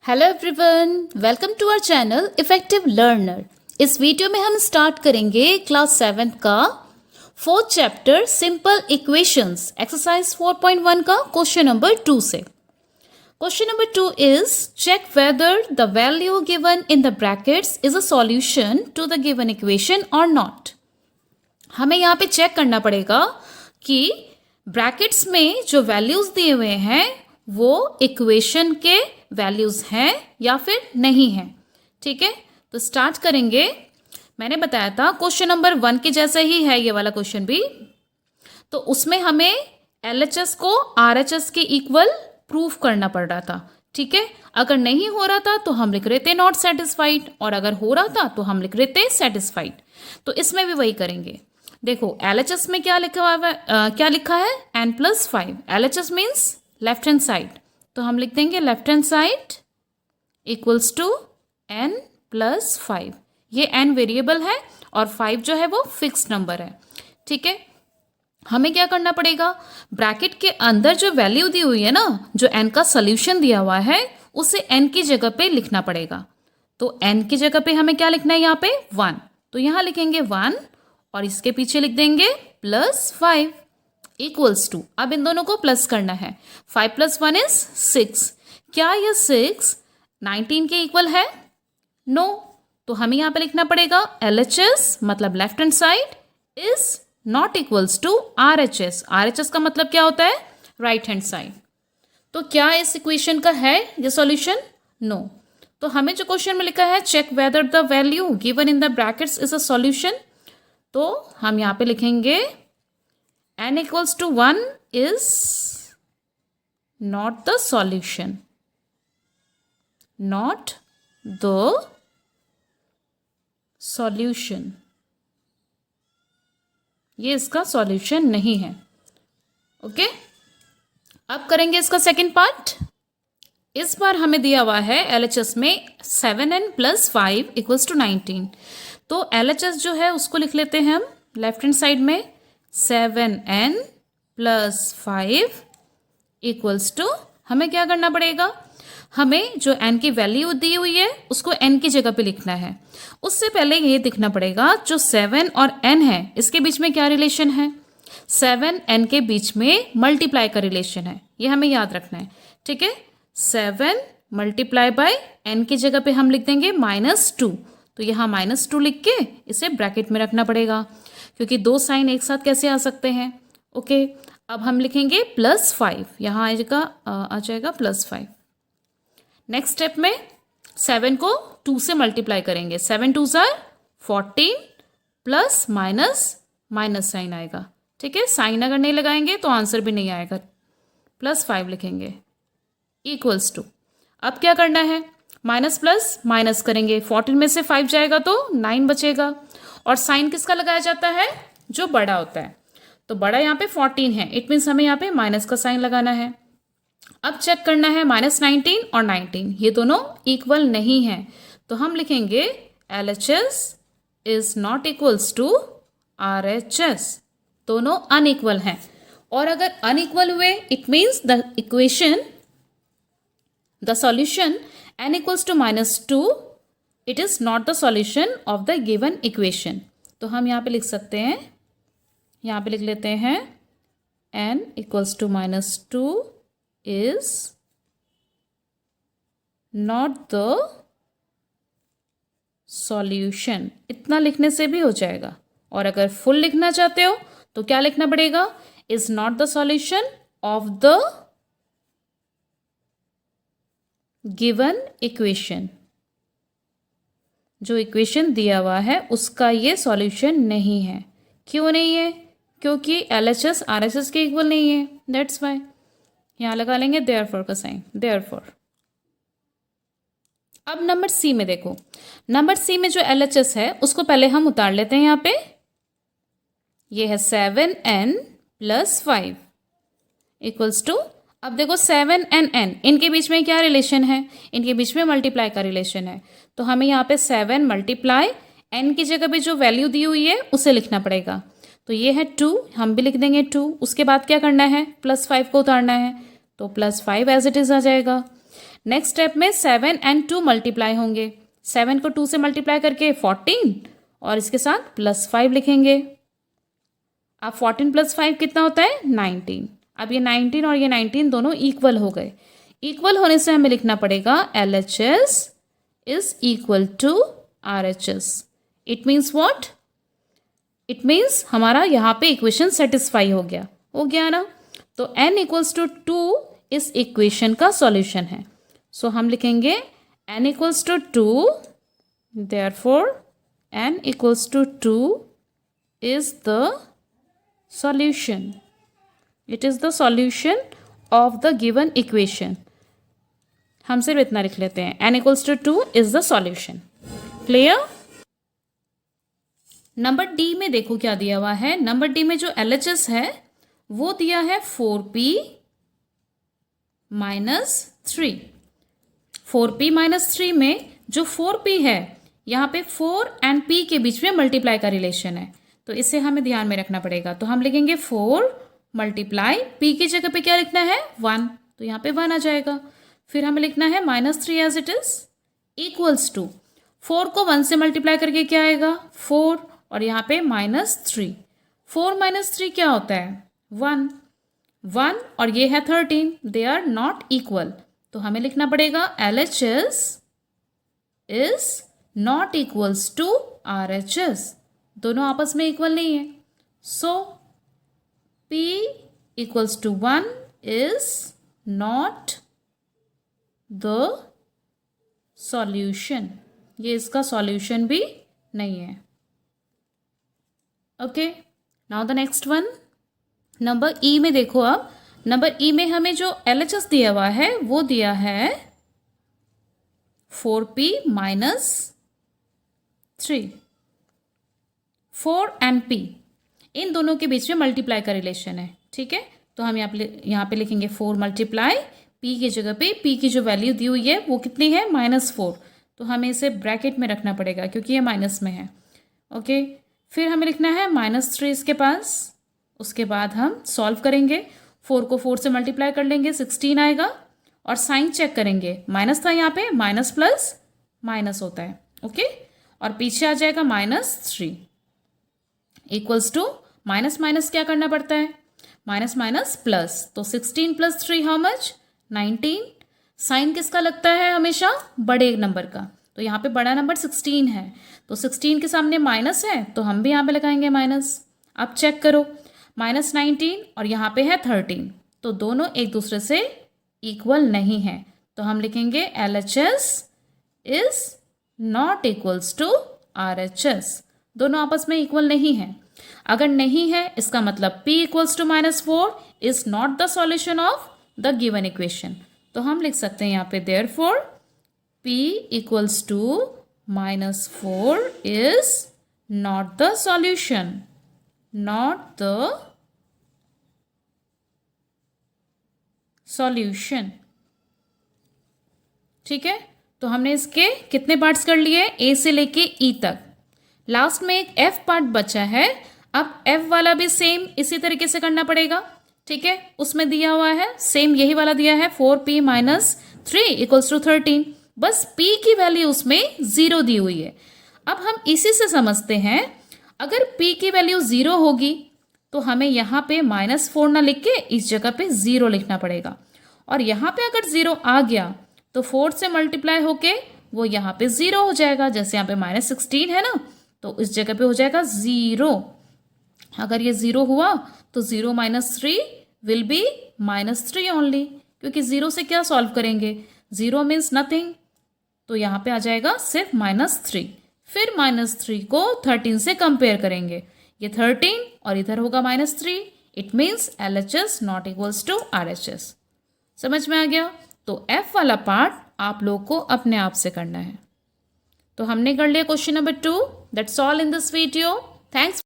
Hello everyone, welcome to our channel effective learner. इस video में हम स्टार्ट करेंगे क्लास 7 का fourth chapter simple equations exercise 4.1 का क्वेश्चन नंबर 2 से। Question number 2 is check whether the value given in the brackets is a solution to the given equation और not. हमें यहाँ पे चेक करना पड़ेगा कि ब्रैकेट्स में जो वैल्यूज दिए हुए हैं वो इक्वेशन के वैल्यूज हैं या फिर नहीं हैं। ठीक है, तो स्टार्ट करेंगे। मैंने बताया था क्वेश्चन नंबर 1 के जैसा ही है ये वाला क्वेश्चन भी। तो उसमें हमें LHS को RHS के इक्वल प्रूफ करना पड़ रहा था। ठीक है, अगर नहीं हो रहा था तो हम लिख रहे थे नॉट सेटिस्फाइड, और अगर हो रहा था तो हम लिख रहे थे सेटिस्फाइड। तो इसमें भी वही करेंगे। देखो LHS में क्या लिखा हुआ है, क्या लिखा है n+5। LHS means left hand side, तो हम लिख देंगे left hand side equals to n+5। ये n वेरिएबल है और 5 जो है वो फिक्स नंबर है। ठीक है, हमें क्या करना पड़ेगा, ब्रैकेट के अंदर जो वैल्यू दी हुई है ना, जो n का सोल्यूशन दिया हुआ है, उसे n की जगह पे लिखना पड़ेगा। तो n की जगह पे हमें क्या लिखना है, यहाँ पे 1, तो यहाँ लिखेंगे 1 और इसके पीछे लिख देंगे +5 इक्वल्स टू। अब इन दोनों को प्लस करना है। 5 + 1 इज 6। क्या यह 6 19 के इक्वल है? नो। तो हमें यहाँ पे लिखना पड़ेगा LHS मतलब left hand side is not equals to RHS। RHS का मतलब क्या होता है, राइट हैंड साइड। तो क्या इस इक्वेशन का है ये सॉल्यूशन? नो। तो हमें जो क्वेश्चन में लिखा है check whether the value given in the brackets is a solution, तो हम यहाँ पे लिखेंगे n equals to 1 is not the solution, not the solution। ये इसका सॉल्यूशन नहीं है। ओके, अब करेंगे इसका सेकंड पार्ट। इस बार हमें दिया हुआ है LHS में 7n + 5 इक्वल्स टू 19। तो LHS जो है उसको लिख लेते हैं हम लेफ्ट हैंड साइड में 7n + 5 इक्वल्स टू, हमें क्या करना पड़ेगा, हमें जो n की वैल्यू दी हुई है उसको n की जगह पे लिखना है। उससे पहले ये दिखना पड़ेगा जो 7 और n है इसके बीच में क्या रिलेशन है, 7 n के बीच में मल्टीप्लाई का रिलेशन है, ये हमें याद रखना है। ठीक है, 7 × n की जगह पे हम लिख देंगे -2, तो यहाँ -2 लिख के इसे ब्रैकेट में रखना पड़ेगा, क्योंकि दो साइन एक साथ कैसे आ सकते हैं। ओके, अब हम लिखेंगे +5, यहाँ आ जाएगा +5। नेक्स्ट स्टेप में 7 को 2 से मल्टीप्लाई करेंगे, 7 2 = 14 प्लस माइनस साइन आएगा। ठीक है, साइन अगर नहीं लगाएंगे तो आंसर भी नहीं आएगा। +5 लिखेंगे इक्वल्स टू, अब क्या करना है, माइनस प्लस माइनस करेंगे, 14 में से 5 जाएगा तो 9 बचेगा। और साइन किसका लगाया जाता है, जो बड़ा होता है। तो बड़ा यहाँ पे 14 है, इट मीन्स हमें यहाँ पे माइनस का साइन लगाना है। अब चेक करना है -19 और 19 ये दोनों इक्वल नहीं है, तो हम लिखेंगे LHS is not equals to RHS। दोनों अनइक्वल हैं, और अगर अनइक्वल हुए it means the equation, the solution n equals to -2, it is not the solution of the given equation. तो हम यहाँ पे लिख सकते हैं, यहाँ पे लिख लेते हैं n equals to -2 is not the solution. इतना लिखने से भी हो जाएगा, और अगर फुल लिखना चाहते हो तो क्या लिखना पड़ेगा, is not the solution of the given equation. जो इक्वेशन दिया हुआ है उसका ये सॉल्यूशन नहीं है। क्यों नहीं है, क्योंकि LHS RHS के इक्वल नहीं है, दैट्स वाई। यहाँ लगा लेंगे देयरफॉर का साइन, देयरफॉर। अब नंबर C में देखो, नंबर C में जो LHS है उसको पहले हम उतार लेते हैं। यहाँ पे ये है 7n + 5 इक्वल्स टू, अब देखो 7 and n इनके बीच में क्या रिलेशन है, इनके बीच में मल्टीप्लाई का रिलेशन है। तो हमें यहाँ पे 7 × n की जगह पे जो वैल्यू दी हुई है उसे लिखना पड़ेगा। तो ये है 2, हम भी लिख देंगे 2। उसके बाद क्या करना है, +5 को उतारना है, तो +5 एज इट इज़ आ जाएगा। नेक्स्ट स्टेप में 7 and 2 मल्टीप्लाई होंगे। 7 को 2 से मल्टीप्लाई करके 14 और इसके साथ +5 लिखेंगे। अब 14 + 5 कितना होता है 19। अब ये 19 और ये 19 दोनों इक्वल हो गए। इक्वल होने से हमें लिखना पड़ेगा LHS is equal to RHS। It means what? It means हमारा यहाँ पे इक्वेशन सेटिस्फाई हो गया ना। तो n = 2 इस इक्वेशन का सॉल्यूशन है। सो हम लिखेंगे n = 2, therefore n = 2 is the solution. It is the solution of the given equation. हम सिर्फ इतना लिख लेते हैं, n = 2 is the solution. Clear? Number D में देखो क्या दिया हुआ है। नंबर डी में जो LHS है वो दिया है 4p - 3। 4p - 3 में जो 4p है यहाँ पे 4 and p के बीच में मल्टीप्लाई का रिलेशन है, तो इसे हमें ध्यान में रखना पड़ेगा। तो हम लिखेंगे 4 × p की जगह पे क्या लिखना है 1, तो यहाँ पे 1 आ जाएगा। फिर हमें लिखना है -3 as it is equals to 4 को 1 से मल्टीप्लाई करके क्या आएगा 4 और यहाँ पे -3। 4 - 3 क्या होता है 1 और ये है 13, दे आर नॉट इक्वल। तो हमें लिखना पड़ेगा LHS is not equals to RHS। दोनों आपस में इक्वल नहीं है। So P = 1 is not the solution. ये इसका सॉल्यूशन भी नहीं है। Okay, now the next one. Number E में देखो। अब नंबर ई में हमें जो LHS दिया हुआ है वो दिया है 4p - 3। 4 and p इन दोनों के बीच में मल्टीप्लाई का रिलेशन है, ठीक है। तो हम यहाँ पे लिखेंगे 4 × p की जगह पे p की जो वैल्यू दी हुई है वो कितनी है -4, तो हमें इसे ब्रैकेट में रखना पड़ेगा क्योंकि ये माइनस में है। ओके, फिर हमें लिखना है -3 इसके पास। उसके बाद हम सॉल्व करेंगे। 4 को 4 से मल्टीप्लाई कर लेंगे 16 आएगा और साइन चेक करेंगे, माइनस था यहाँ पे, माइनस प्लस माइनस होता है। ओके, और पीछे आ जाएगा -3 इक्वल्स टू माइनस माइनस क्या करना पड़ता है माइनस माइनस प्लस। तो 16 + 3 हाउ मच 19। साइन किसका लगता है हमेशा बड़े नंबर का, तो यहाँ पे बड़ा नंबर 16 है, तो 16 के सामने माइनस है तो हम भी यहाँ पे लगाएंगे माइनस। अब चेक करो -19 और यहाँ पे है 13, तो दोनों एक दूसरे से इक्वल नहीं है, तो हम लिखेंगे LHS is not equals to RHS। दोनों आपस में इक्वल नहीं है। अगर नहीं है इसका मतलब P = -4 is not the solution of the given equation. तो हम लिख सकते हैं यहाँ पे therefore P = -4 is not the solution, not the solution. ठीक है, तो हमने इसके कितने पार्ट्स कर लिए A से लेके E तक। लास्ट में एक F पार्ट बचा है। अब F वाला भी सेम इसी तरीके से करना पड़ेगा। ठीक है, उसमें दिया हुआ है सेम यही वाला दिया है 4p - 3 = 13, बस p की वैल्यू उसमें 0 दी हुई है। अब हम इसी से समझते हैं अगर p की वैल्यू 0 होगी तो हमें यहाँ पे -4 ना लिख के इस जगह पे 0 लिखना पड़ेगा, और यहाँ पे अगर 0 आ गया तो 4 से मल्टीप्लाई होके वो यहाँ पे 0 हो जाएगा। जैसे यहाँ पे -16 है ना, तो इस जगह पे हो जाएगा 0। अगर ये 0 हुआ तो 0 - 3 विल बी -3 ओनली, क्योंकि 0 से क्या सॉल्व करेंगे 0 मीन्स नथिंग, तो यहाँ पे आ जाएगा सिर्फ -3। फिर -3 को 13 से कंपेयर करेंगे, ये 13 और इधर होगा -3। It means LHS not equals to RHS। समझ में आ गया। तो F वाला पार्ट आप लोग को अपने आप से करना है। तो हमने कर लिया question number 2। That's all in this video. Thanks.